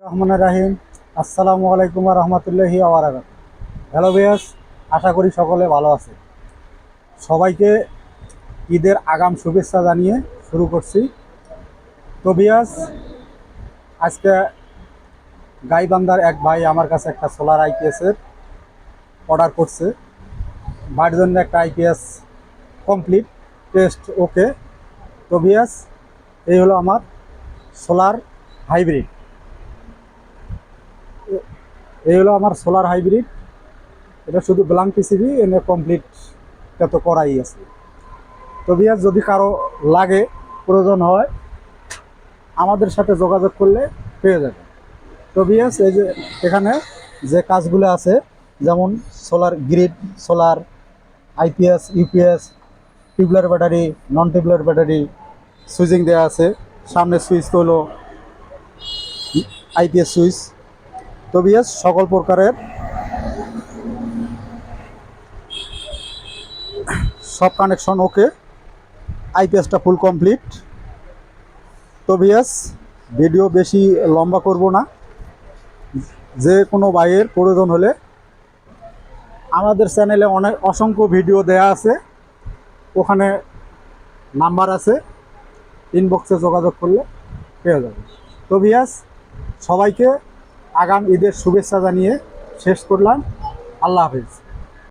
রহমান রাহিম। আসসালামু আলাইকুম রহমতুল্লাহি আবরাকাতুহু। হ্যালো ভিউয়ার্স, আশা করি সকলে ভালো আছে। সবাইকে ঈদের আগাম শুভেচ্ছা জানিয়ে শুরু করছি। তো ভিউয়ার্স, আজকে গাইবান্ধার এক ভাই আমার কাছে একটা সোলার আইপিএসের অর্ডার করছে। বাড়ির জন্য একটা আইপিএস কমপ্লিট, টেস্ট ওকে। তো ভিউয়ার্স, এই হলো আমার সোলার হাইব্রিড। এই হলো আমার সোলার হাইব্রিড। এটা শুধু ব্ল্যাঙ্ক পিসিবি, এনে কমপ্লিট এটা তো করাই আছে। তো ভিউয়ার্স, যদি কারো লাগে, প্রয়োজন হয়, আমাদের সাথে যোগাযোগ করলে পেয়ে যাবে। তো ভিউয়ার্স, এই যে এখানে যে কাজগুলো আছে, যেমন solar grid, solar IPS, UPS, tubular battery, non tubular battery, switching দেওয়া আছে। সামনে সুইচ হলো আইপিএস সুইচ। তো ভিউয়ার্স, সকল প্রকারের সব কানেকশন ওকে, আইপিএসটা ফুল কমপ্লিট। তো ভিউয়ার্স, ভিডিও বেশি লম্বা করব না। যে কোনো ভাইয়ের প্রয়োজন হলে আমাদের চ্যানেলে অসংখ্য ভিডিও দেয়া আছে, ওখানে নাম্বার আছে, ইনবক্সে যোগাযোগ করলে পেয়ে যাবে। তো ভিউয়ার্স, সবাইকে আগাম ঈদের শুভেচ্ছা জানিয়ে শেষ করলাম। আল্লাহ হাফেজ।